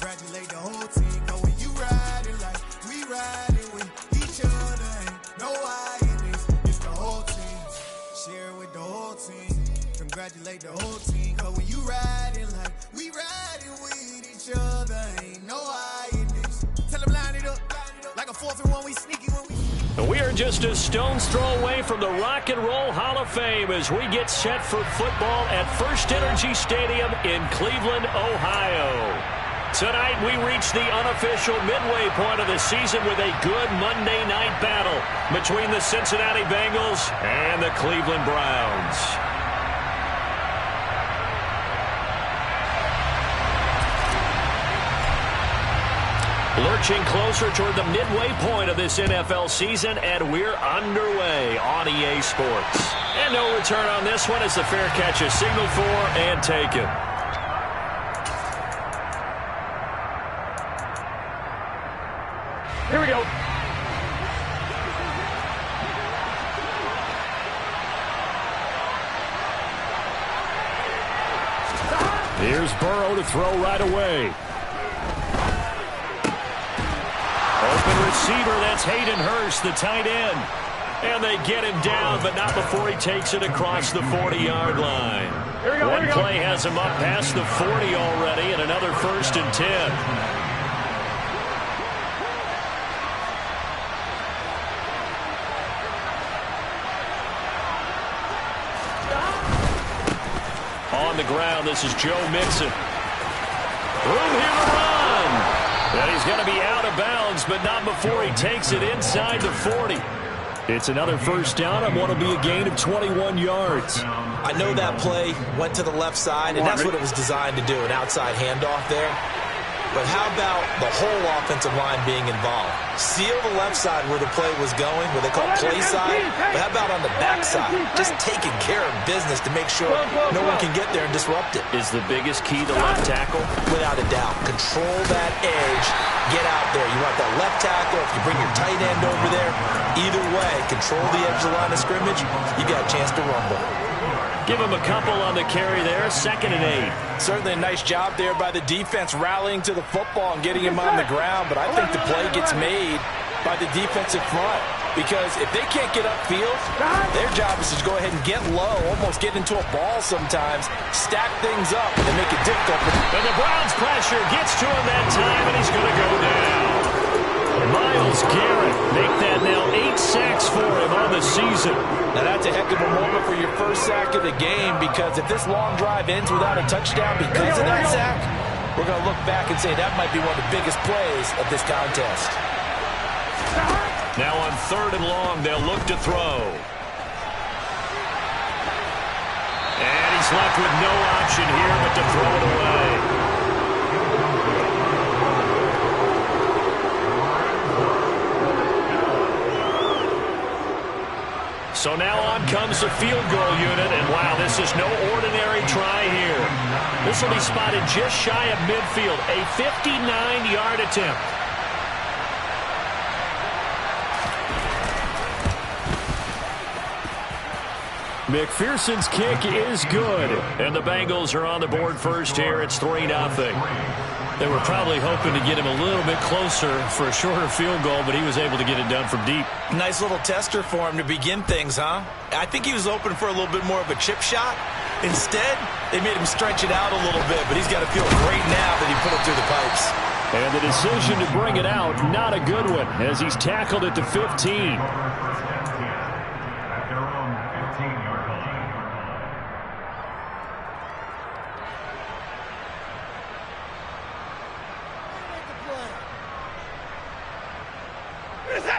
Congratulate the whole team, 'cause when you riding like we riding with each other, ain't no I in this. It's the whole team. Share it with the whole team. Congratulate the whole team, 'cause when you riding like we riding with each other, ain't no I in this. Tell them line it up like a 4th and 1. We sneaky when we. We are just a stone's throw away from the Rock and Roll Hall of Fame as we get set for football at First Energy Stadium in Cleveland, Ohio. Tonight we reach the unofficial midway point of the season with a good Monday night battle between the Cincinnati Bengals and the Cleveland Browns. Lurching closer toward the midway point of this NFL season, and we're underway on EA Sports. And no return on this one as the fair catch is signaled for and taken. Here we go. Here's Burrow to throw right away. Open receiver, that's Hayden Hurst, the tight end. And they get him down, but not before he takes it across the 40-yard line. One play has him up past the 40 already, and another 1st and 10. On the ground, this is Joe Mixon. Room here to run. And he's going to be out of bounds, but not before he takes it inside the 40. It's another 1st down on what will be a gain of 21 yards. I know that play went to the left side, and that's what it was designed to do, an outside handoff there. But how about the whole offensive line being involved? Seal the left side where the play was going, where they call play side. But how about on the back side? Just taking care of business to make sure no one can get there and disrupt it. Is the biggest key the left tackle? Without a doubt. Control that edge. Get out there. You want that left tackle. If you bring your tight end over there, either way, control the edge of the line of scrimmage, you got a chance to rumble. Give him a couple on the carry there, 2nd and 8. Certainly a nice job there by the defense rallying to the football and getting him on the ground, but I think the play gets made by the defensive front because if they can't get upfield, their job is to go ahead and get low, almost get into a ball sometimes, stack things up, and make it difficult. And the Browns pressure gets to him that time, and he's going to go down. Myles Garrett make that now 8 sacks for him on the season. Now that's a heck of a moment for your 1st sack of the game because if this long drive ends without a touchdown because of that sack, we're going to look back and say that might be one of the biggest plays of this contest. Now on 3rd and long, they'll look to throw. And he's left with no option here but to throw it away. So now on comes the field goal unit, and wow, this is no ordinary try here. This will be spotted just shy of midfield, a 59-yard attempt. McPherson's kick is good, and the Bengals are on the board first here. It's 3-0. They were probably hoping to get him a little bit closer for a shorter field goal, but he was able to get it done from deep. Nice little tester for him to begin things, huh? I think he was open for a little bit more of a chip shot. Instead, they made him stretch it out a little bit, but he's got to feel great now that he put it through the pipes. And the decision to bring it out, not a good one, as he's tackled at the 15.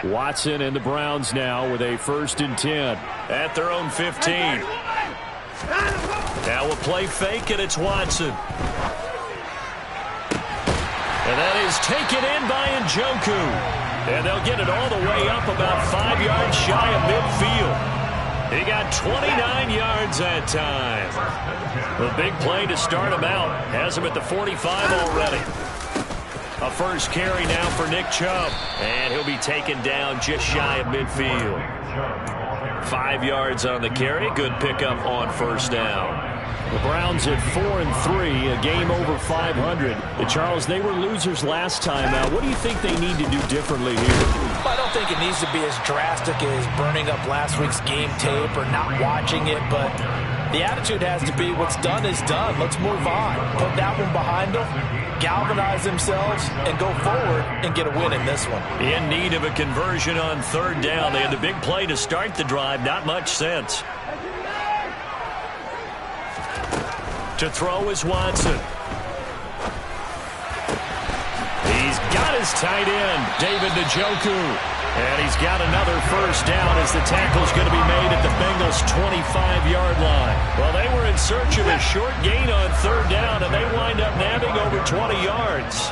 Watson and the Browns now with a 1st and 10 at their own 15. Now a play fake, and it's Watson. And that is taken in by Njoku. And they'll get it all the way up about 5 yards shy of midfield. He got 29 yards that time. The big play to start him out has him at the 45 already. A 1st carry now for Nick Chubb. And he'll be taken down just shy of midfield. 5 yards on the carry. Good pickup on 1st down. The Browns at 4-3, a game over 500. Charles, they were losers last time out. What do you think they need to do differently here? I don't think it needs to be as drastic as burning up last week's game tape or not watching it, but the attitude has to be what's done is done. Let's move on. Put that one behind them, galvanize themselves, and go forward and get a win in this one. In need of a conversion on third down. They had the big play to start the drive. Not much sense. To throw is Watson. He's got his tight end, David Njoku. And he's got another first down as the tackle's going to be made at the Bengals' 25-yard line. Well, they were in search of a short gain on third down, and they wind up nabbing over 20 yards.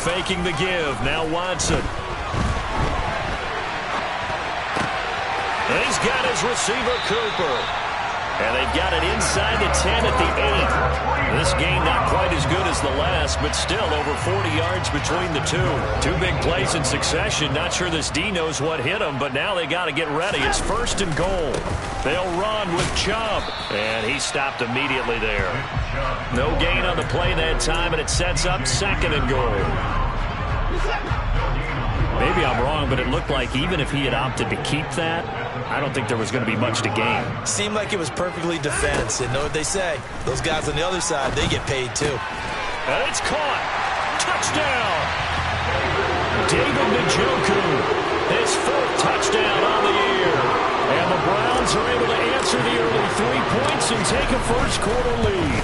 Faking the give. Now Watson. He's got his receiver, Cooper. And they've got it inside the 10 at the 8. This game not quite as good as the last, but still over 40 yards between the two. Two big plays in succession. Not sure this D knows what hit him, but now they got to get ready. It's first and goal. They'll run with Chubb. And he stopped immediately there. No gain on the play that time, and it sets up second and goal. Maybe I'm wrong, but it looked like even if he had opted to keep that, I don't think there was going to be much to gain. Seemed like it was perfectly defense. And know what they say? Those guys on the other side, they get paid too. And it's caught. Touchdown. David Njoku. His fourth touchdown on the year. And the Browns are able to answer the early 3 points and take a first quarter lead.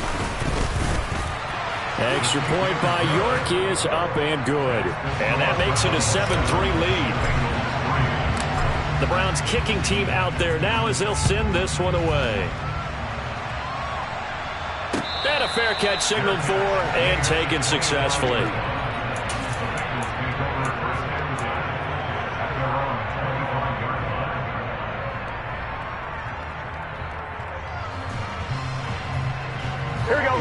Extra point by York is up and good. And that makes it a 7-3 lead. The Browns kicking team out there now as they'll send this one away. And a fair catch signaled for and taken successfully.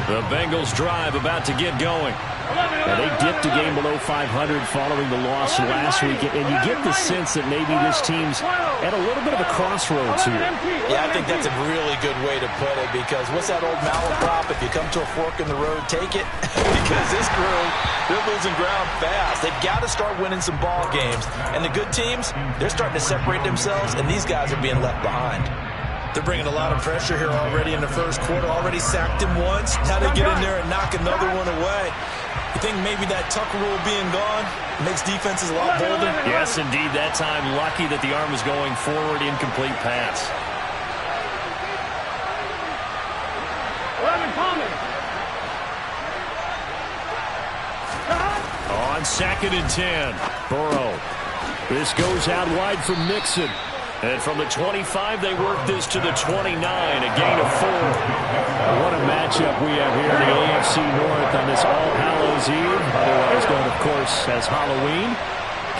The Bengals drive about to get going. Now, they dipped a game below 500 following the loss last week, and you get the sense that maybe this team's at a little bit of a crossroads here. Yeah, I think that's a really good way to put it, because what's that old malaprop? If you come to a fork in the road, take it. Because this crew, they're losing ground fast. They've got to start winning some ball games. And the good teams, they're starting to separate themselves, and these guys are being left behind. They're bringing a lot of pressure here already in the first quarter. Already sacked him once. How they get in there and knock another one away. You think maybe that Tucker rule being gone makes defenses a lot bolder? Yes, indeed. That time, lucky that the arm was going forward, incomplete pass. 11 coming. On 2nd and 10, Burrow. This goes out wide from Mixon. And from the 25, they work this to the 29, a gain of 4. What a matchup we have here in the AFC North on this All Hallows Eve, otherwise known, of course, as Halloween.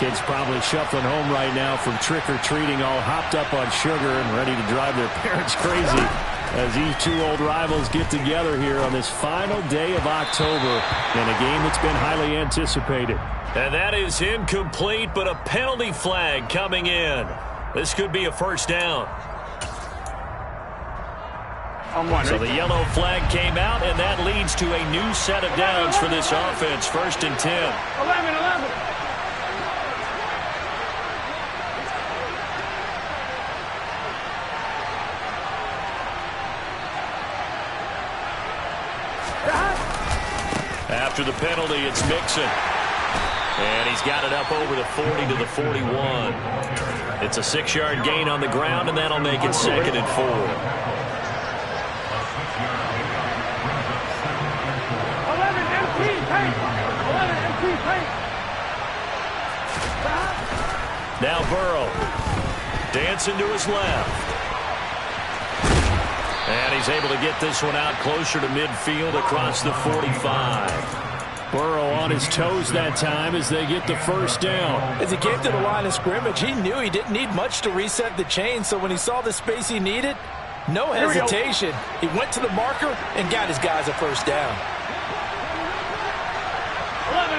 Kids probably shuffling home right now from trick-or-treating, all hopped up on sugar and ready to drive their parents crazy as these two old rivals get together here on this final day of October in a game that's been highly anticipated. And that is incomplete, but a penalty flag coming in. This could be a first down. So the yellow flag came out, and that leads to a new set of downs for this offense. 1st and 10. 11. After the penalty, it's Mixon. And he's got it up over the 40 to the 41. It's a 6-yard gain on the ground, and that'll make it 2nd and 4. 11 empty paint. 11 empty paint. Now Burrow. Dancing to his left. And he's able to get this one out closer to midfield across the 45. Burrow on his toes that time as they get the first down. As he came to the line of scrimmage, he knew he didn't need much to reset the chain, so when he saw the space he needed, no hesitation. He went to the marker and got his guys a first down. 11.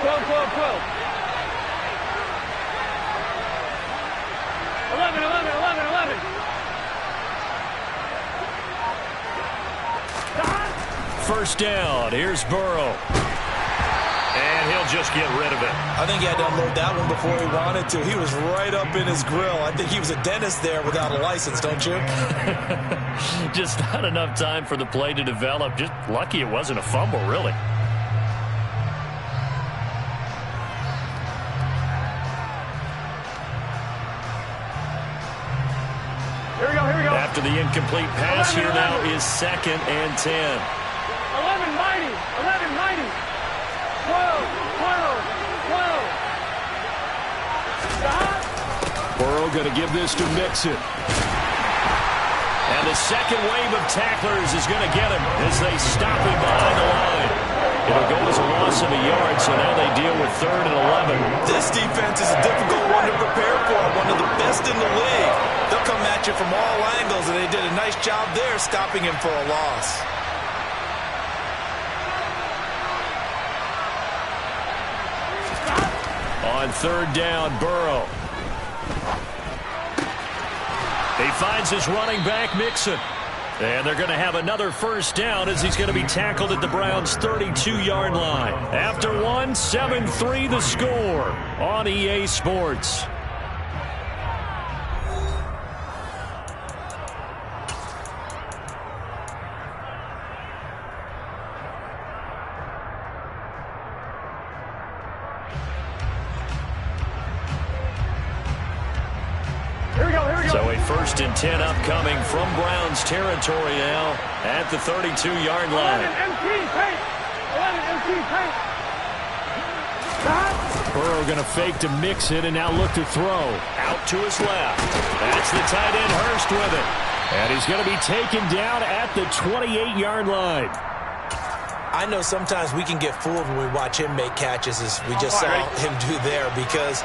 12. 11. first down. Here's Burrow. And he'll just get rid of it. I think he had to unload that one before he wanted to. He was right up in his grill. I think he was a dentist there without a license, don't you? Just not enough time for the play to develop. Just lucky it wasn't a fumble, really. Here we go, here we go. After the incomplete pass, here now is 2nd and 10. 11, mighty. 11, mighty. 12, 12, 12. Stop. Burrow going to give this to Mixon. And the second wave of tacklers is going to get him as they stop him behind the line. It'll go as a loss of a yard, so now they deal with 3rd and 11. This defense is a difficult one to prepare for, one of the best in the league. They'll come at you from all angles, and they did a nice job there stopping him for a loss. On 3rd down, Burrow. He finds his running back, Mixon. And they're going to have another first down as he's going to be tackled at the Browns' 32-yard line. After one, 7-3 the score on EA Sports. So a 1st and 10 upcoming from Browns territory now at the 32-yard line. 11 MT paint. 11 MT paint. Stop. Burrow going to fake to Mixon and now look to throw. Out to his left. That's the tight end Hurst with it. And he's going to be taken down at the 28-yard line. I know sometimes we can get fooled when we watch him make catches, as we just saw him do there, because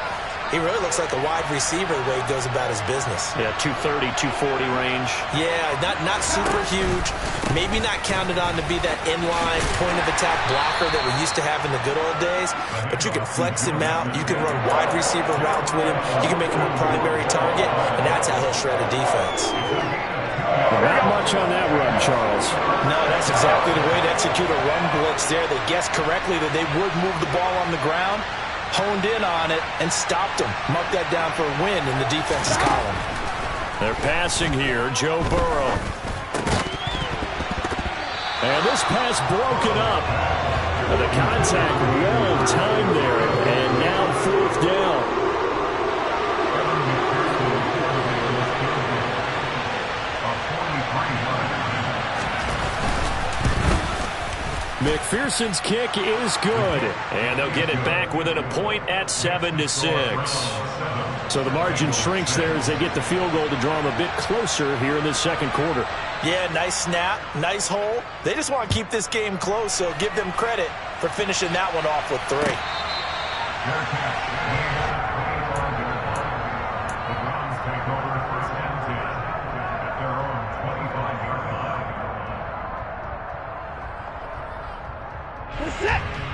he really looks like a wide receiver the way he goes about his business. Yeah, 230, 240 range. Yeah, not super huge. Maybe not counted on to be that inline point-of-attack blocker that we used to have in the good old days. But you can flex him out. You can run wide receiver routes with him. You can make him a primary target, and that's how he'll shred a defense. Not much on that run, Charles. No, that's exactly the way to execute a run blitz there. They guessed correctly that they would move the ball on the ground, honed in on it, and stopped him. Mark that down for a win in the defense's column. They're passing here, Joe Burrow. And this pass broken up. The contact well timed there, and now 4th down. McPherson's kick is good, and they'll get it back within a point at 7-6. So the margin shrinks there as they get the field goal to draw them a bit closer here in the 2nd quarter. Yeah, nice snap, nice hole. They just want to keep this game close, so give them credit for finishing that one off with 3.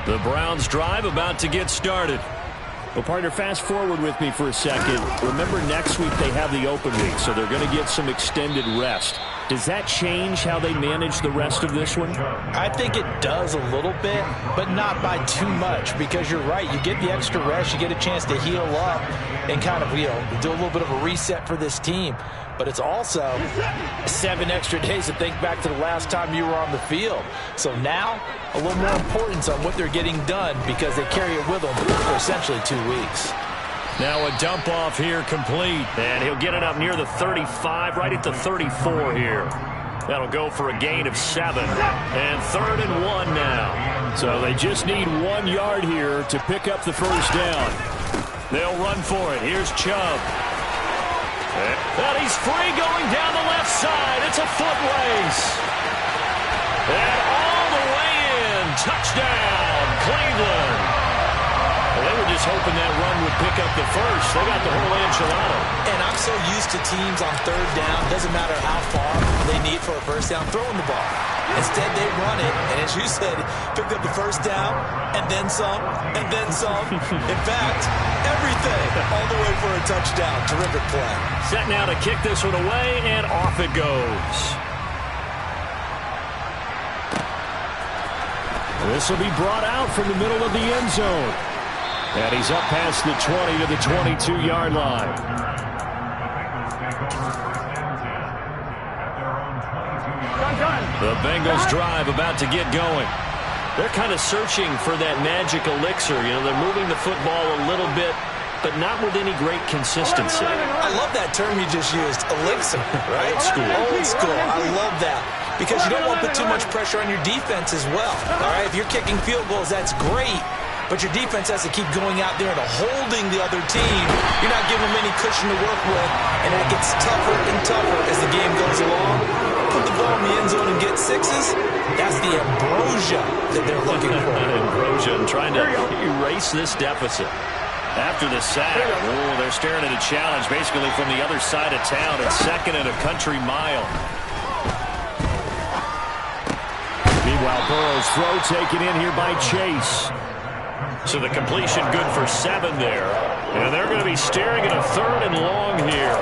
The Browns drive about to get started. Well, partner, fast forward with me for a second. Remember, next week they have the open week, so they're going to get some extended rest. Does that change how they manage the rest of this one? I think it does a little bit, but not by too much, because you're right. You get the extra rest. You get a chance to heal up and kind of, do a little bit of a reset for this team. But it's also 7 extra days to think back to the last time you were on the field. So now, a little more importance on what they're getting done, because they carry it with them for essentially 2 weeks. Now a dump off here complete, and he'll get it up near the 35, right at the 34 here. That'll go for a gain of 7, and 3rd and 1 now. So they just need 1 yard here to pick up the first down. They'll run for it. Here's Chubb. And he's free going down the left side. It's a foot race. And all the way in. Touchdown, Cleveland. Well, they were just hoping that run would pick up the first. They got the whole enchilada. And I'm so used to teams on 3rd down, doesn't matter how far they need for a first down, throwing the ball. Instead, they run it, and as you said, picked up the first down, and then some, and then some. In fact, everything all the way for a touchdown. Terrific play. Set now to kick this one away, and off it goes. This will be brought out from the middle of the end zone. And he's up past the 20 to the 22-yard line. The Bengals drive about to get going. They're kind of searching for that magic elixir. You know, they're moving the football a little bit, but not with any great consistency. I love that term you just used, elixir, right? Old school. Old school. I love that. Because you don't want to put too much pressure on your defense as well. All right, if you're kicking field goals, that's great. But your defense has to keep going out there and holding the other team. You're not giving them any cushion to work with, and that gets tougher and tougher as the game goes along. Put the ball in the end zone and get sixes. That's the ambrosia that they're looking for. Ambrosia and trying to erase this deficit. After the sack, they're staring at a challenge basically from the other side of town. It's second and a country mile. Meanwhile, Burrow's throw taken in here by Chase. So the completion good for 7 there. And they're going to be staring at a 3rd and long here.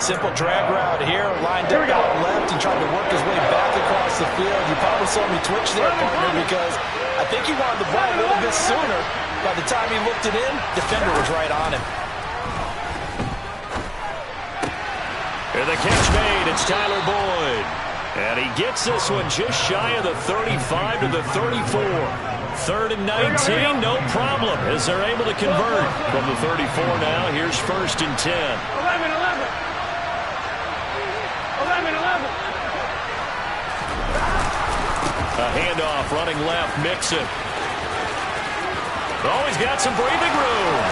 Simple drag route here, lined up out left and trying to work his way back across the field. You probably saw me twitch there, partner, because I think he wanted the ball a little bit sooner. By the time he looked it in, defender was right on him. And the catch made, it's Tyler Boyd. And he gets this one just shy of the 35 to the 34. 3rd and 19, no problem, as they're able to convert. From the 34 now, here's 1st and 10. 11. A handoff, running left, Mixon. Oh, he's got some breathing room.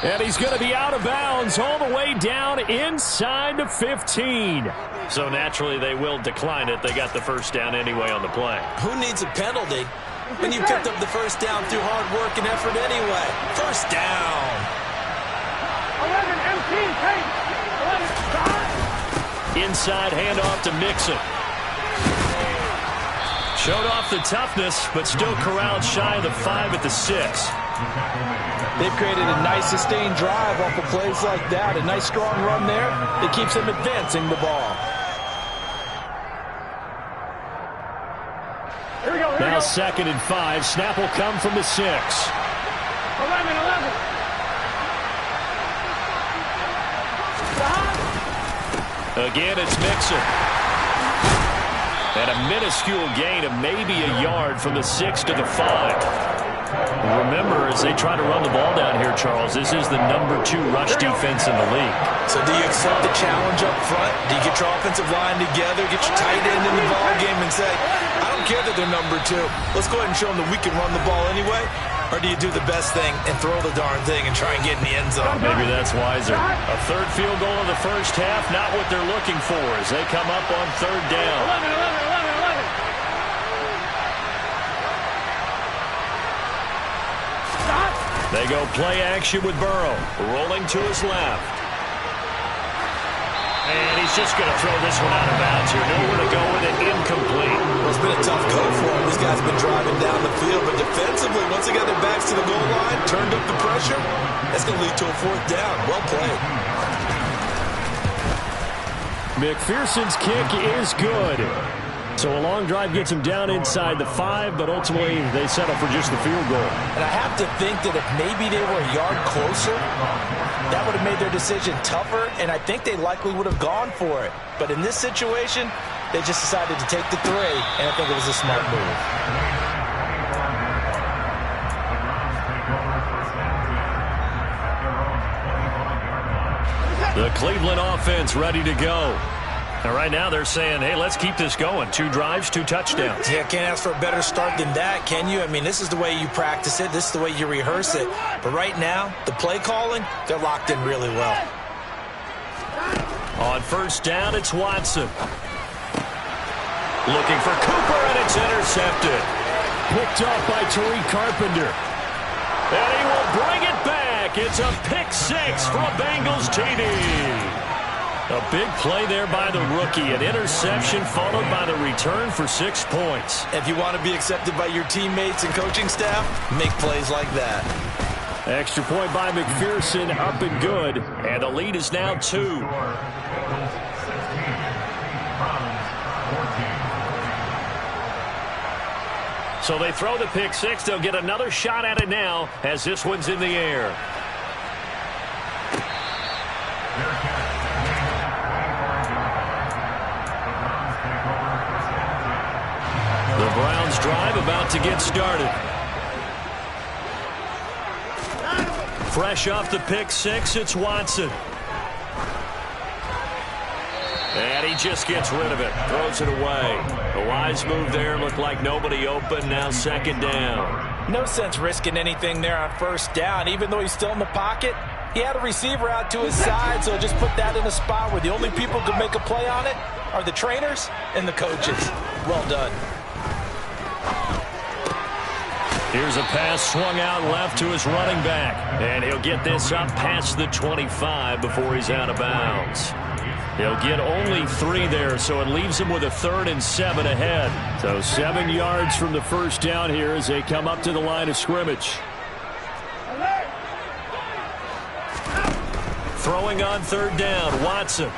And he's going to be out of bounds all the way down inside the 15. So naturally they will decline it. They got the first down anyway on the play. Who needs a penalty when you picked up the first down through hard work and effort anyway? First down. 11, empty, take. 11, inside handoff to Mixon. Showed off the toughness, but still corralled shy of the 5 at the 6. They've created a nice sustained drive off of plays like that. A nice strong run there. It keeps them advancing the ball. Here we go. Now 2nd and 5. Snap will come from the 6. 11. Again, it's Mixon. And a minuscule gain of maybe a yard from the 6 to the 5. Remember, as they try to run the ball down here, Charles, this is the number 2 rush defense in the league. So do you accept the challenge up front? Do you get your offensive line together, get your tight end in the ball game and say, I don't care that they're number 2. Let's go ahead and show them that we can run the ball anyway? Or do you do the best thing and throw the darn thing and try and get in the end zone? Maybe that's wiser. A 3rd field goal in the first half, not what they're looking for as they come up on 3rd down. 11. They go play action with Burrow, rolling to his left. And he's just going to throw this one out of bounds here. Nowhere to go with it, incomplete. Well, it's been a tough go for him. These guys have been driving down the field, but defensively, once they got their backs to the goal line, turned up the pressure, that's going to lead to a 4th down. Well played. McPherson's kick is good. So a long drive gets him down inside the 5, but ultimately they settle for just the field goal. And I have to think that if maybe they were a yard closer, that would have made their decision tougher, and I think they likely would have gone for it. But in this situation, they just decided to take the 3, and I think it was a smart move. The Cleveland offense ready to go. And right now they're saying, hey, let's keep this going. 2 drives, 2 touchdowns. Yeah, can't ask for a better start than that, can you? I mean, this is the way you practice it. This is the way you rehearse it. But right now, the play calling, they're locked in really well. On 1st down, it's Watson. Looking for Cooper, and it's intercepted. Picked off by Tariq Carpenter. And he will bring it back. It's a pick 6 for a Bengals TD. A big play there by the rookie. An interception followed by the return for 6 points. If you want to be accepted by your teammates and coaching staff, make plays like that. Extra point by McPherson, up and good. And the lead is now 2. So they throw the pick six. They'll get another shot at it now as this one's in the air. The Browns drive about to get started. Fresh off the pick six, it's Watson. And he just gets rid of it, throws it away. A wise move there, looked like nobody open, now second down. No sense risking anything there on first down. Even though he's still in the pocket, he had a receiver out to his side, so just put that in a spot where the only people who can make a play on it are the trainers and the coaches. Well done. Here's a pass swung out left to his running back. And he'll get this up past the 25 before he's out of bounds. He'll get only 3 there, so it leaves him with a 3rd and 7 ahead. So 7 yards from the first down here as they come up to the line of scrimmage. Throwing on 3rd down, Watson.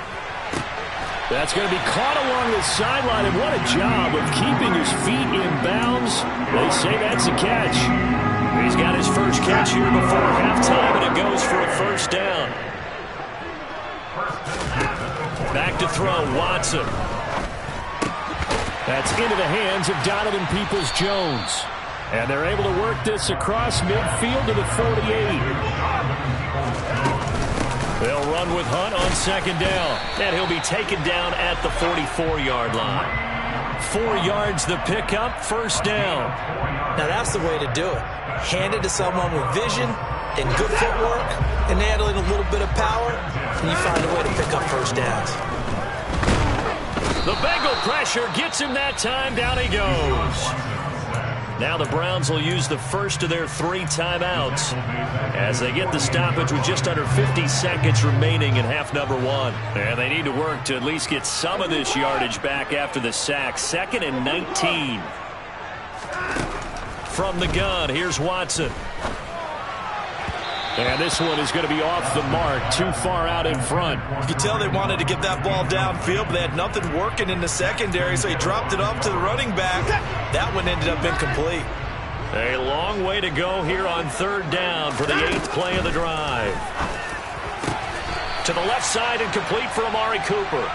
That's going to be caught along the sideline, and what a job of keeping his feet in bounds. They say that's a catch. He's got his first catch here before halftime, and it goes for a first down. Back to throw, Watson. That's into the hands of Donovan Peoples-Jones. And they're able to work this across midfield to the 48. They'll run with Hunt on second down. And he'll be taken down at the 44-yard line. 4 yards the pickup, first down. Now that's the way to do it. Hand it to someone with vision and good footwork and handling a little bit of power, and you find a way to pick up first downs. The Bengal pressure gets him that time. Down he goes. Now the Browns will use the first of their 3 timeouts as they get the stoppage with just under 50 seconds remaining in half number 1. And they need to work to at least get some of this yardage back after the sack. 2nd and 19. From the gun, here's Watson. And this one is going to be off the mark, too far out in front. You could tell they wanted to get that ball downfield, but they had nothing working in the secondary, so he dropped it off to the running back. That one ended up incomplete. A long way to go here on 3rd down for the 8th play of the drive. To the left side and complete for Amari Cooper.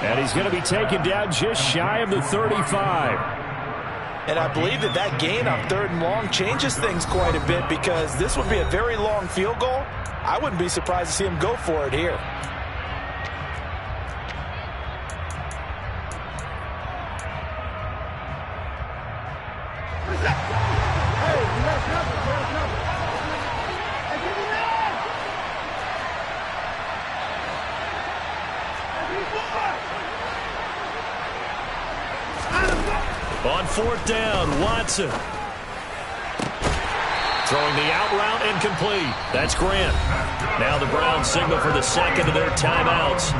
And he's going to be taken down just shy of the 35. And I believe that gain on 3rd and long changes things quite a bit, because this would be a very long field goal. I wouldn't be surprised to see him go for it here. On 4th down, Watson. Throwing the out route incomplete. That's Grant. Now the Browns signal for the second of their timeouts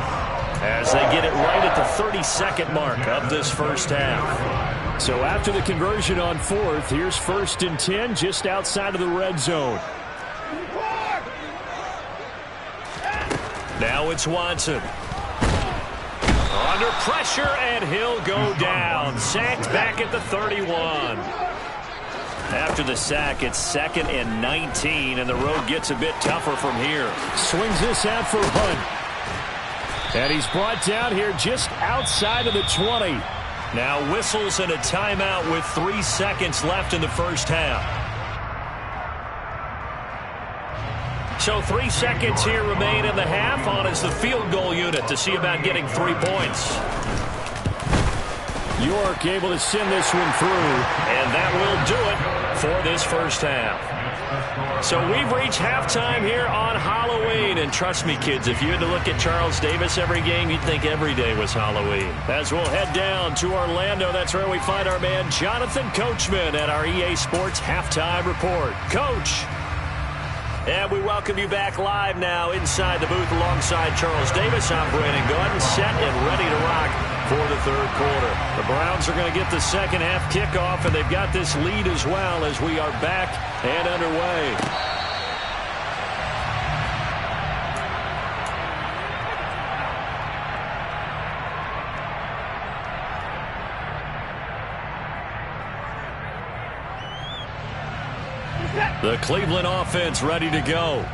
as they get it right at the 32nd mark of this first half. So after the conversion on 4th, here's 1st and 10 just outside of the red zone. Now it's Watson. Under pressure, and he'll go down. Sacked back at the 31. After the sack, it's 2nd and 19, and the road gets a bit tougher from here. Swings this out for Hunt. And he's brought down here just outside of the 20. Now whistles and a timeout with 3 seconds left in the first half. So 3 seconds here remain in the half. On is the field goal unit to see about getting 3 points. York able to send this one through. And that will do it for this first half. So we've reached halftime here on Halloween. And trust me, kids, if you had to look at Charles Davis every game, you'd think every day was Halloween. As we'll head down to Orlando, that's where we find our man Jonathan Coachman at our EA Sports Halftime Report. Coach. And we welcome you back live now inside the booth alongside Charles Davis. I'm Brandon Gunn, set and ready to rock for the 3rd quarter. The Browns are going to get the second half kickoff, and they've got this lead as well as we are back and underway. The Cleveland offense ready to go.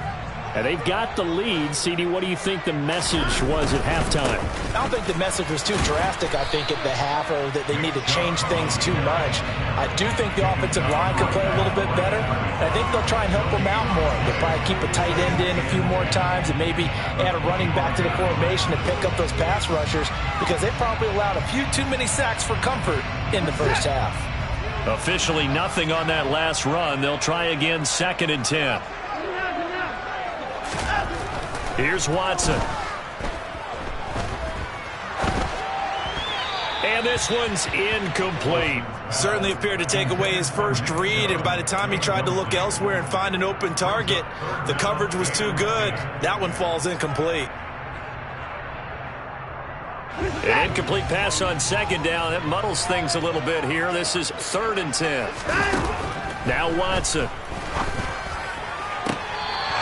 And they've got the lead. CD, what do you think the message was at halftime? I don't think the message was too drastic, I think, at the half, or that they need to change things too much. I do think the offensive line could play a little bit better. I think they'll try and help them out more. They'll probably keep a tight end in a few more times and maybe add a running back to the formation to pick up those pass rushers, because they probably allowed a few too many sacks for comfort in the first half. Officially nothing on that last run. They'll try again, 2nd and 10. Here's Watson. And this one's incomplete. Certainly appeared to take away his first read, and by the time he tried to look elsewhere and find an open target, the coverage was too good. That one falls incomplete. An incomplete pass on 2nd down. It muddles things a little bit here. This is 3rd and 10. Now Watson.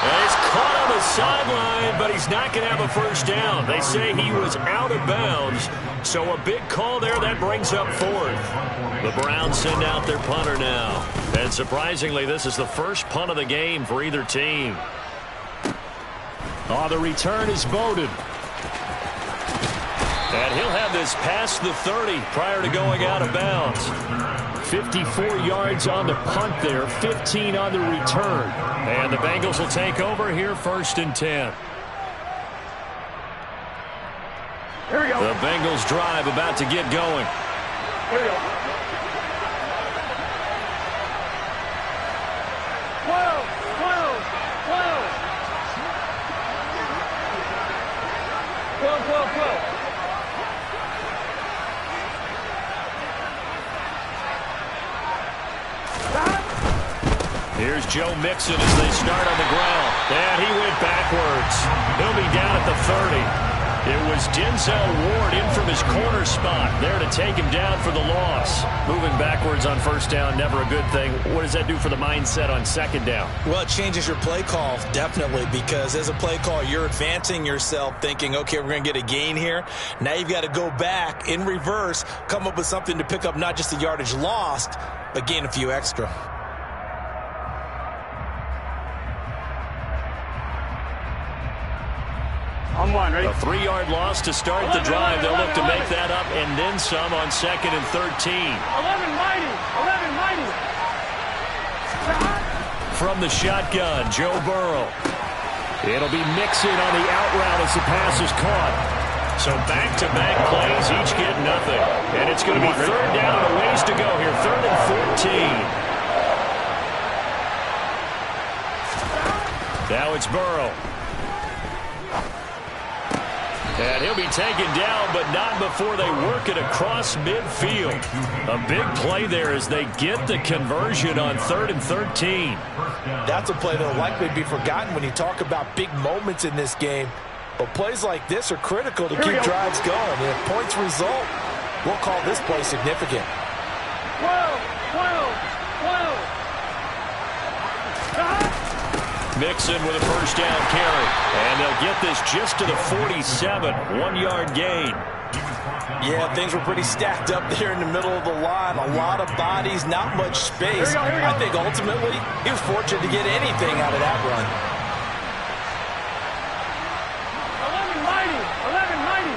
He's caught on the sideline, but he's not going to have a first down. They say he was out of bounds, so a big call there. That brings up 4th. The Browns send out their punter now. And surprisingly, this is the first punt of the game for either team. Oh, the return is Bowden. And he'll have this past the 30 prior to going out of bounds. 54 yards on the punt there, 15 on the return. And the Bengals will take over here, 1st and 10. Here we go. The Bengals drive about to get going. Here we go. 12, 12, 12. 12, 12, 12. Here's Joe Mixon as they start on the ground. And he went backwards. He'll be down at the 30. It was Denzel Ward in from his corner spot there to take him down for the loss. Moving backwards on 1st down, never a good thing. What does that do for the mindset on 2nd down? Well, it changes your play call, definitely, because as a play call, you're advancing yourself thinking, okay, we're going to get a gain here. Now you've got to go back in reverse, come up with something to pick up not just the yardage lost, but gain a few extra. On 1, ready? A 3-yard loss to start the drive. They'll look to make that up and then some on 2nd and 13. 11 mighty. 11 mighty. From the shotgun, Joe Burrow. It'll be Mixon on the out route as the pass is caught. So back-to-back plays, each get nothing. And it's going to be 3rd down and a ways to go here. 3rd and 14. Now it's Burrow. And he'll be taken down, but not before they work it across midfield. A big play there as they get the conversion on 3rd and 13. That's a play that will likely be forgotten when you talk about big moments in this game. But plays like this are critical to keep drives going. And if points result, we'll call this play significant. 12, 12, 12. Mixon with a first down carry. And they'll get this just to the 47. 1-yard gain. Yeah, things were pretty stacked up there in the middle of the line. A lot of bodies, not much space. I think ultimately he was fortunate to get anything out of that run. 11 mighty. 11 mighty.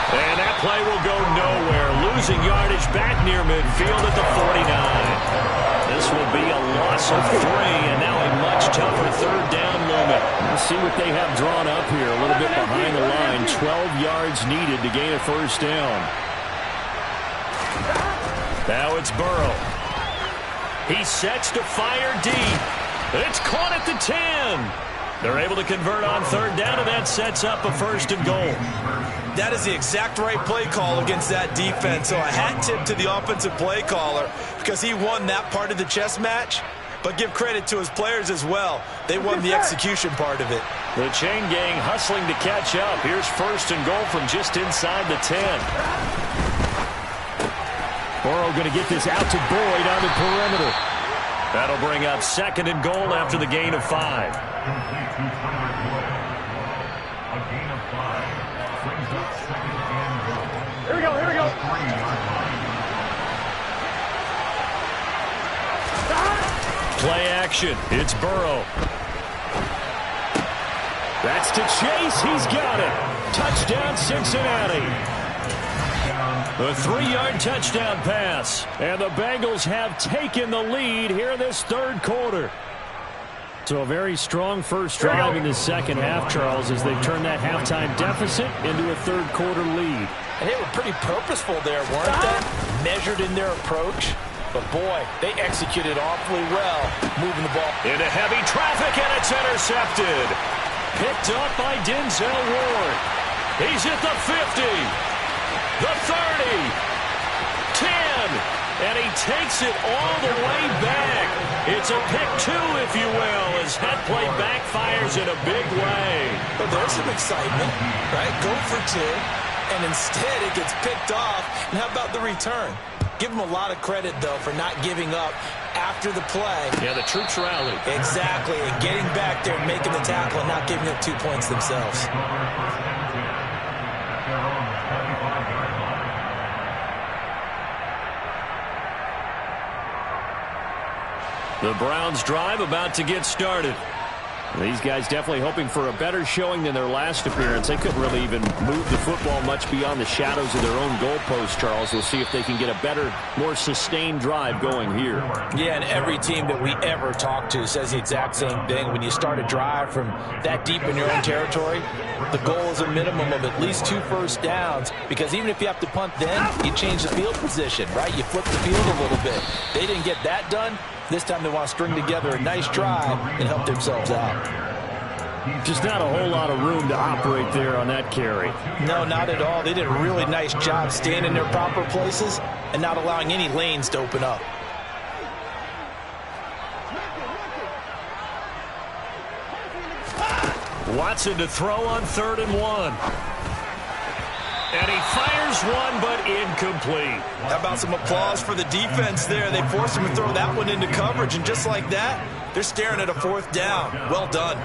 And that play will go nowhere. Losing yardage back near midfield at the 49. This will be a loss of 3, and now a much tougher 3rd down moment. Let's see what they have drawn up here. A little bit behind the line. 12 yards needed to gain a first down. Now it's Burrow. He sets to fire deep. It's caught at the 10. They're able to convert on 3rd down, and that sets up a 1st and goal. That is the exact right play call against that defense. So a hat tip to the offensive play caller because he won that part of the chess match. But give credit to his players as well. They won the execution part of it. The chain gang hustling to catch up. Here's 1st and goal from just inside the 10. Burrow going to get this out to Boyd on the perimeter. That'll bring up 2nd and goal after the gain of 5. Here we go. Play action. It's Burrow. That's to Chase. He's got it. Touchdown, Cincinnati. A 3-yard touchdown pass. And the Bengals have taken the lead here in this third quarter. So a very strong first drive in the second half, Charles, as they turn that halftime deficit into a third quarter lead. And they were pretty purposeful there, weren't they? Measured in their approach. But, boy, they executed awfully well moving the ball. Into heavy traffic, and it's intercepted. Picked up by Denzel Ward. He's at the 50, the 30, 10, and he takes it all the way back. It's a pick 2, if you will, as that play backfires in a big way. But there's some excitement, right? Go for 2, and instead it gets picked off. And how about the return? Give them a lot of credit, though, for not giving up after the play. Yeah, the troops rallied. Exactly, and getting back there and making the tackle and not giving up 2 points themselves. The Browns drive about to get started. These guys definitely hoping for a better showing than their last appearance. They couldn't really even move the football much beyond the shadows of their own goalpost, Charles. We'll see if they can get a better, more sustained drive going here. Yeah, and every team that we ever talk to says the exact same thing. When you start a drive from that deep in your own territory, the goal is a minimum of at least 2 first downs, because even if you have to punt then, you change the field position, right? You flip the field a little bit. They didn't get that done. This time they want to string together a nice drive and help themselves out. Just not a whole lot of room to operate there on that carry. No, not at all. They did a really nice job staying in their proper places and not allowing any lanes to open up. Watson to throw on 3rd and 1. And he fires one, but incomplete. How about some applause for the defense there? They forced him to throw that one into coverage, and just like that, they're staring at a 4th down. Well done.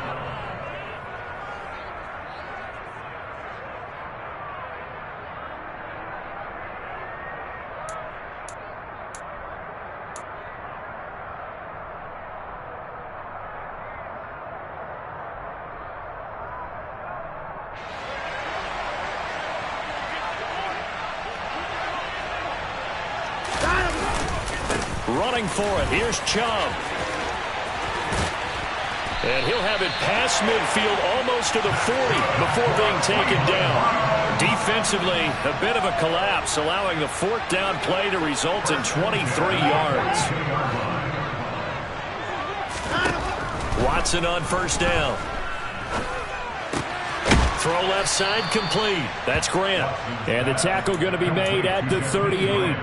Running for it. Here's Chubb. And he'll have it past midfield almost to the 40 before being taken down. Defensively, a bit of a collapse, allowing the 4th down play to result in 23 yards. Watson on 1st down. Throw left side complete. That's Grant. And the tackle going to be made at the 38.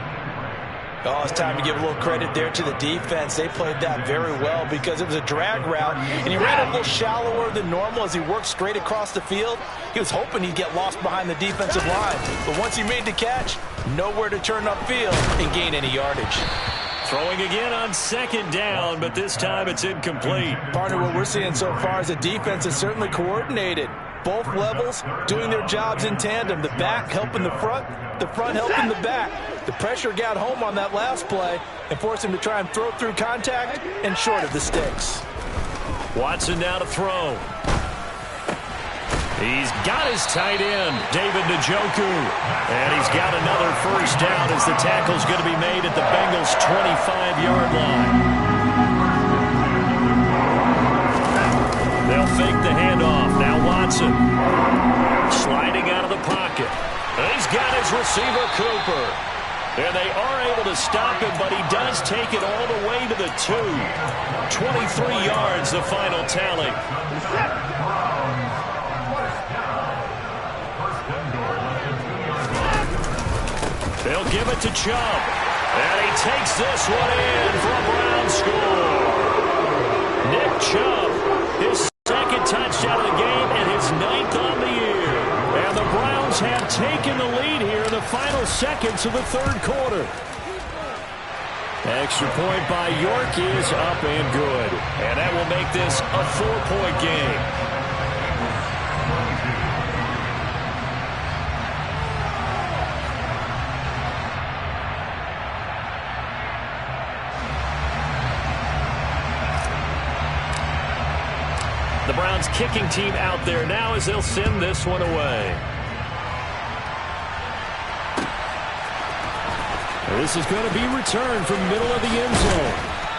Oh, it's time to give a little credit there to the defense. They played that very well because it was a drag route, and he ran a little shallower than normal as he worked straight across the field. He was hoping he'd get lost behind the defensive line, but once he made the catch, nowhere to turn upfield and gain any yardage. Throwing again on 2nd down, but this time it's incomplete. Partner, what we're seeing so far is the defense is certainly coordinated. Both levels doing their jobs in tandem. The back helping the front helping the back. The pressure got home on that last play and forced him to try and throw through contact and short of the sticks. Watson now to throw. He's got his tight end, David Njoku. And he's got another 1st down as the tackle's going to be made at the Bengals' 25-yard line. They'll fake the handoff. Now Watson sliding out of the pocket. He's got his receiver, Cooper. And they are able to stop him, but he does take it all the way to the 2. 23 yards, the final tally. They'll give it to Chubb. And he takes this one in for a Brown score. Nick Chubb, his 2nd touchdown of the game and his 9th on the year. And the Browns have taken the lead here in the final seconds of the 3rd quarter. Extra point by York is up and good. And that will make this a 4-point game. Browns kicking team out there now as they'll send this one away. This is going to be returned from middle of the end zone.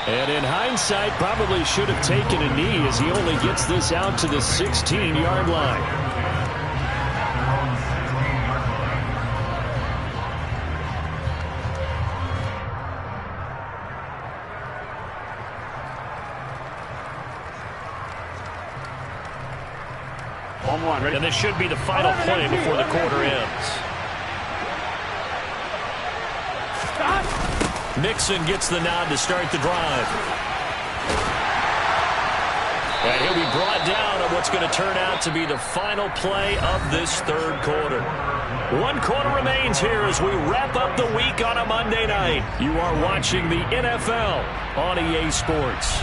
And in hindsight, probably should have taken a knee as he only gets this out to the 16-yard line. And this should be the final play before the quarter ends. Mixon gets the nod to start the drive. And he'll be brought down on what's going to turn out to be the final play of this third quarter. 1 quarter remains here as we wrap up the week on a Monday night. You are watching the NFL on EA Sports.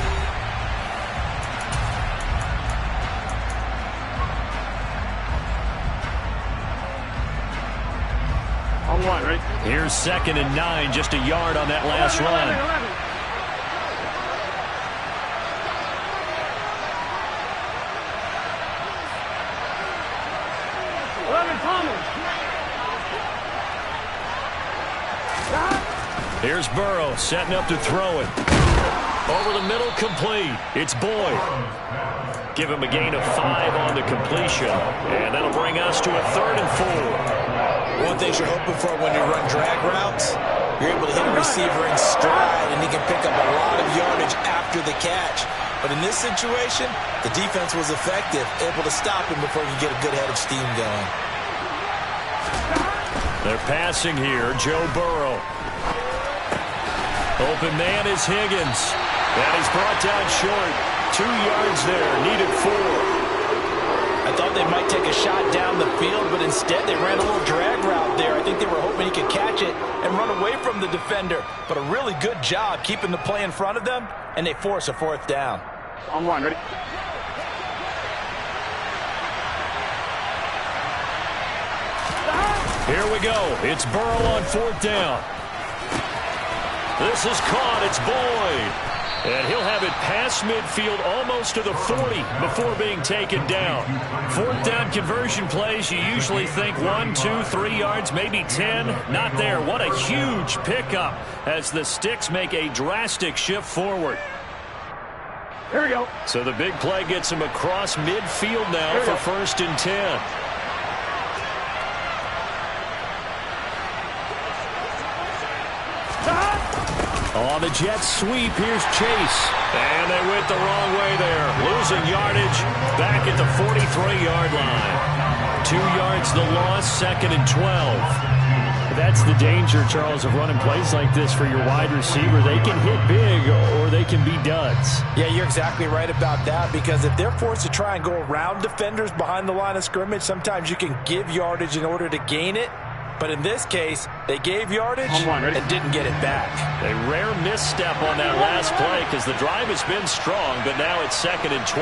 Right? Here's 2nd and 9, just a yard on that last run. 11, Here's Burrow setting up to throw it. Over the middle, complete. It's Boyd. Give him a gain of 5 on the completion. And that'll bring us to a 3rd and 4. One thing you're hoping for when you run drag routes, you're able to hit a receiver in stride, and he can pick up a lot of yardage after the catch. But in this situation, the defense was effective, able to stop him before he could get a good head of steam going. They're passing here. Joe Burrow. Open man is Higgins. And he's brought down short. 2 yards there. Needed 4. I thought they might take a shot down the field, but instead they ran a little drag route there. I think they were hoping he could catch it and run away from the defender. But a really good job keeping the play in front of them, and they force a 4th down. On 1, ready? Here we go. It's Burrow on 4th down. This is caught. It's Boyd. And he'll have it past midfield almost to the 40 before being taken down. 4th down conversion plays, you usually think 1, 2, 3 yards, maybe 10. Not there. What a huge pickup as the Sticks make a drastic shift forward. Here we go. So the big play gets him across midfield now for 1st and 10. On the Jets sweep, here's Chase. And they went the wrong way there. Losing yardage back at the 43-yard line. 2 yards the loss, 2nd and 12. That's the danger, Charles, of running plays like this for your wide receiver. They can hit big or they can be duds. Yeah, you're exactly right about that, because if they're forced to try and go around defenders behind the line of scrimmage, sometimes you can give yardage in order to gain it. But in this case, they gave yardage and didn't get it back. A rare misstep on that last play because the drive has been strong, but now it's 2nd and 12.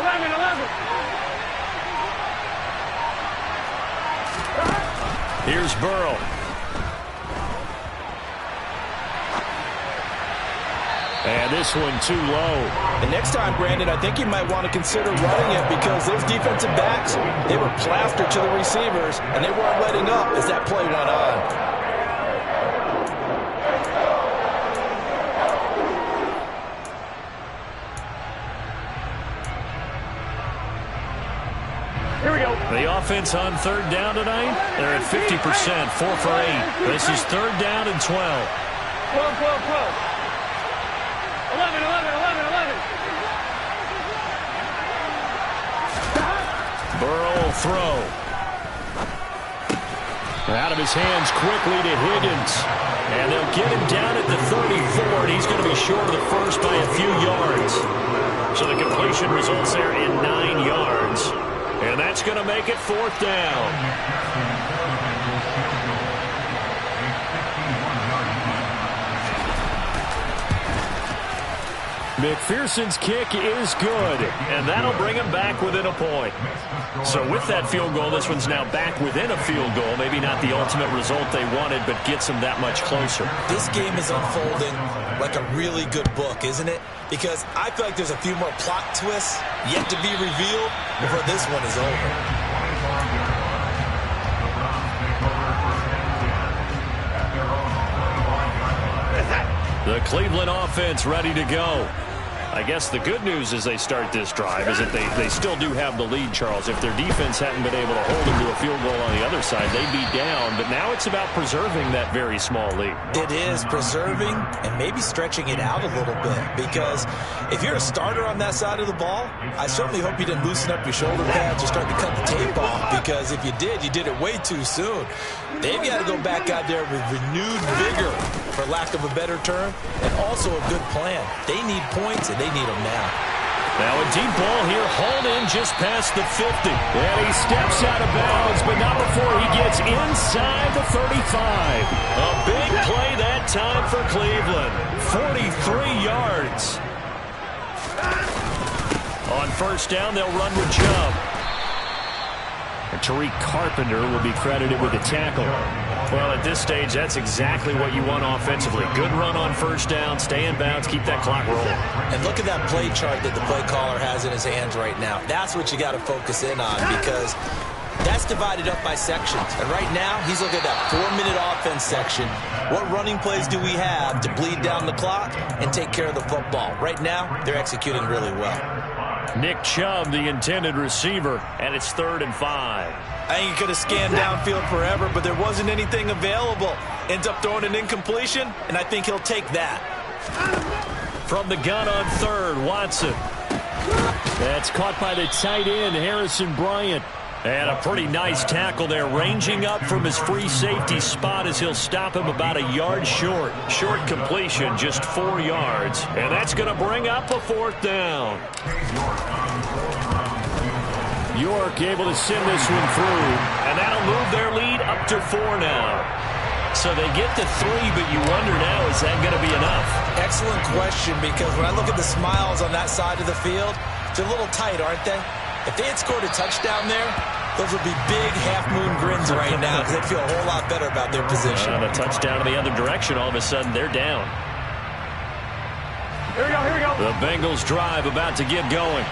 11. Here's Burrow. And this one too low. And next time, Brandon, I think you might want to consider running it, because those defensive backs, they were plastered to the receivers, and they weren't letting up as that play went on. Here we go. The offense on 3rd down tonight, they're at 50%, 4 for 8. This is 3rd down and 12. 12, 12, 12. 11, 11, 11, 11. Burrow will throw. Out of his hands quickly to Higgins. And they'll get him down at the 34, and he's going to be short of the first by a few yards. So the completion results there in 9 yards. And that's going to make it 4th down. McPherson's kick is good, and that'll bring him back within a point. So with that field goal, this one's now back within a field goal. Maybe not the ultimate result they wanted, but gets them that much closer. This game is unfolding like a really good book, isn't it? Because I feel like there's a few more plot twists yet to be revealed before this one is over. The Cleveland offense ready to go. I guess the good news as they start this drive is that they still do have the lead, Charles. If their defense hadn't been able to hold them to a field goal on the other side, they'd be down. But now it's about preserving that very small lead. It is preserving and maybe stretching it out a little bit. Because if you're a starter on that side of the ball, I certainly hope you didn't loosen up your shoulder pads or start to cut the tape off. Because if you did it way too soon. They've got to go back out there with renewed vigor, for lack of a better term, and also a good plan. They need points, and they need them now. Now a deep ball here, hauled in just past the 50. And he steps out of bounds, but not before he gets inside the 35. A big play that time for Cleveland. 43 yards. On first down, they'll run with Chubb. And Tariq Carpenter will be credited with the tackle. Well, at this stage, that's exactly what you want offensively. Good run on first down, stay in bounds, keep that clock rolling. And look at that play chart that the play caller has in his hands right now. That's what you got to focus in on, because that's divided up by sections. And right now, he's looking at that 4-minute offense section. What running plays do we have to bleed down the clock and take care of the football? Right now, they're executing really well. Nick Chubb, the intended receiver, and it's 3rd and 5. I think he could have scanned downfield forever, but there wasn't anything available. Ends up throwing an incompletion, and I think he'll take that. From the gun on 3rd, Watson. That's caught by the tight end, Harrison Bryant. And a pretty nice tackle there, ranging up from his free safety spot as he'll stop him about a yard short. Short completion, just 4 yards. And that's going to bring up a 4th down. York able to send this one through, and that'll move their lead up to 4 now. So they get to 3, but you wonder now, is that going to be enough? Excellent question, because when I look at the smiles on that side of the field, they're a little tight, aren't they? If they had scored a touchdown there, those would be big half-moon grins right now, because they'd feel a whole lot better about their position. And a touchdown in the other direction, all of a sudden they're down. Here we go. The Bengals drive about to get going.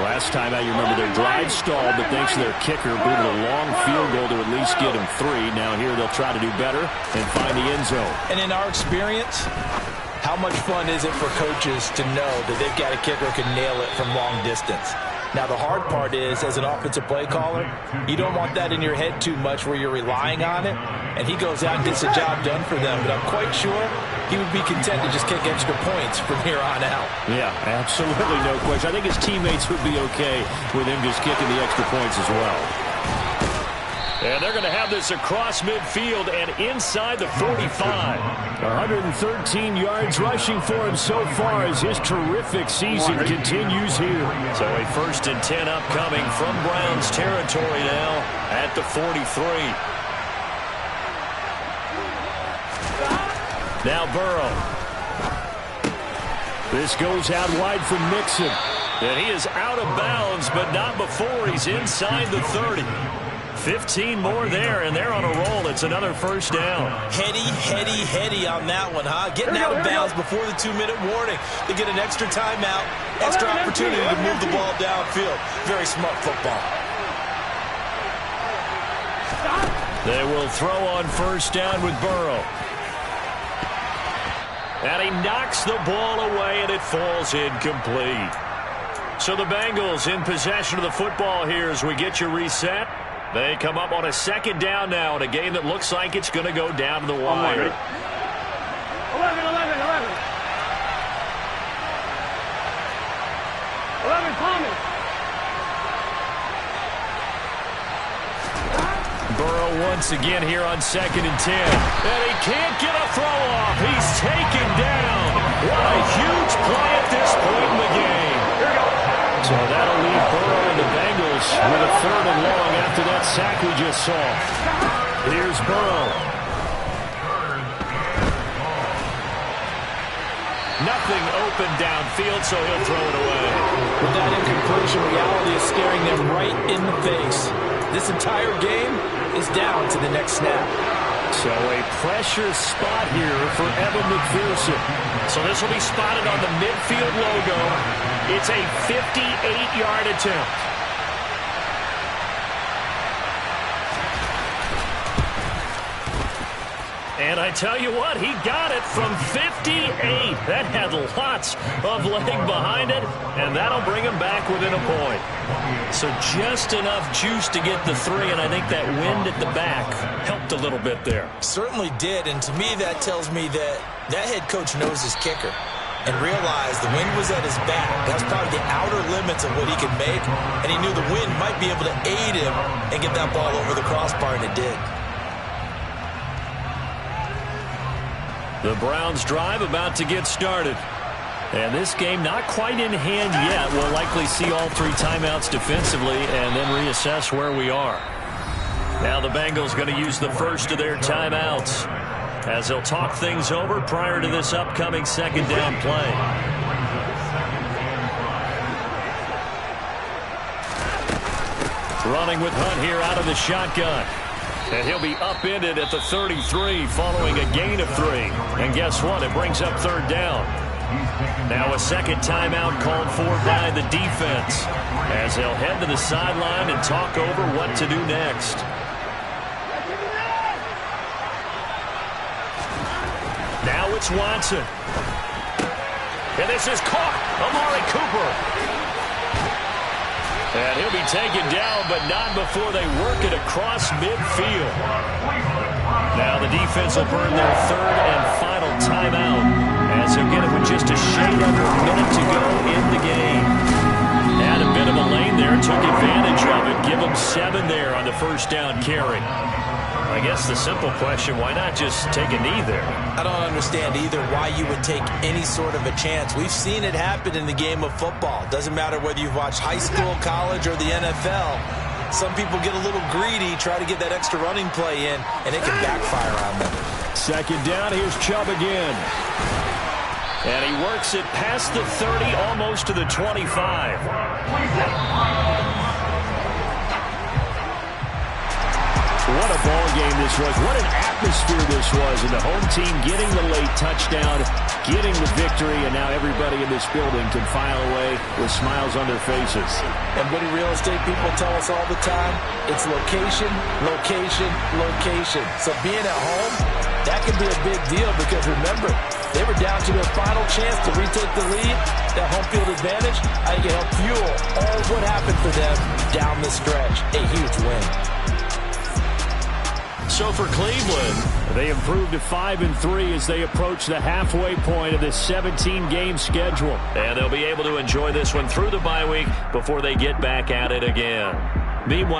Last time out, you remember their drive stalled, but thanks to their kicker, booted a long field goal to at least get them 3. Now here they'll try to do better and find the end zone. And in our experience, how much fun is it for coaches to know that they've got a kicker who can nail it from long distance? Now, the hard part is, as an offensive play caller, you don't want that in your head too much where you're relying on it, and he goes out and gets the job done for them. But I'm quite sure he would be content to just kick extra points from here on out. Yeah, absolutely no question. I think his teammates would be okay with him just kicking the extra points as well. And they're going to have this across midfield and inside the 45. 113 yards rushing for him so far as his terrific season continues here. So a 1st and 10 upcoming from Browns territory now at the 43. Now Burrow. This goes out wide for Mixon. And he is out of bounds, but not before he's inside the 30. 15 more there, and they're on a roll. It's another 1st down. Heady on that one, huh? Getting out of bounds before the 2-minute warning. They get an extra timeout, extra opportunity to move the ball downfield. Very smart football. They will throw on 1st down with Burrow. And he knocks the ball away, and it falls incomplete. So the Bengals in possession of the football here as we get you reset. They come up on a 2nd down now in a game that looks like it's going to go down to the wire. 11. Thomas. Burrow once again here on 2nd and 10. And he can't get a throw off. He's taken down. What a huge play at this point in the game. Here we go. So that'll leave Burrow and the Bengals with a 3rd and long after that sack we just saw. Here's Burrow. Nothing open downfield, so he'll throw it away. With that incompletion, reality is staring them right in the face. This entire game is down to the next snap. So a pressure spot here for Evan McPherson. So this will be spotted on the midfield logo. It's a 58-yard attempt. And I tell you what, he got it from 58. That had lots of leg behind it, and that'll bring him back within a point. So just enough juice to get the 3, and I think that wind at the back helped a little bit there. Certainly did, and to me that tells me that head coach knows his kicker and realized the wind was at his back. That's probably the outer limits of what he could make, and he knew the wind might be able to aid him and get that ball over the crossbar, and it did. The Browns drive about to get started. And this game not quite in hand yet. We'll likely see all 3 timeouts defensively and then reassess where we are. Now the Bengals going to use the first of their timeouts as they'll talk things over prior to this upcoming second down play. Running with Hunt here out of the shotgun. And he'll be upended at the 33 following a gain of 3. And guess what? It brings up third down. Now a second timeout called for by the defense as they'll head to the sideline and talk over what to do next. Now it's Watson. And this is caught. Amari Cooper. And he'll be taken down, but not before they work it across midfield. Now the defense will burn their third and final timeout as they'll get it with just a shade under a minute to go in the game. Had a bit of a lane there, took advantage of it. Give them 7 there on the first down carry. I guess the simple question, why not just take a knee there? I don't understand either why you would take any sort of a chance. We've seen it happen in the game of football. Doesn't matter whether you've watched high school, college, or the NFL. Some people get a little greedy, try to get that extra running play in, and it can backfire on them. Second down, here's Chubb again. And he works it past the 30, almost to the 25. What a ball game this was. What an atmosphere this was. And the home team getting the late touchdown, getting the victory, and now everybody in this building can file away with smiles on their faces. And what do real estate people tell us all the time? It's location, location, location. So being at home, that can be a big deal because remember, they were down to their final chance to retake the lead. That home field advantage, I think it helped fuel all what happened for them down the stretch. A huge win. So for Cleveland, they improved to 5-3 as they approach the halfway point of this 17-game schedule. And they'll be able to enjoy this one through the bye week before they get back at it again. Meanwhile,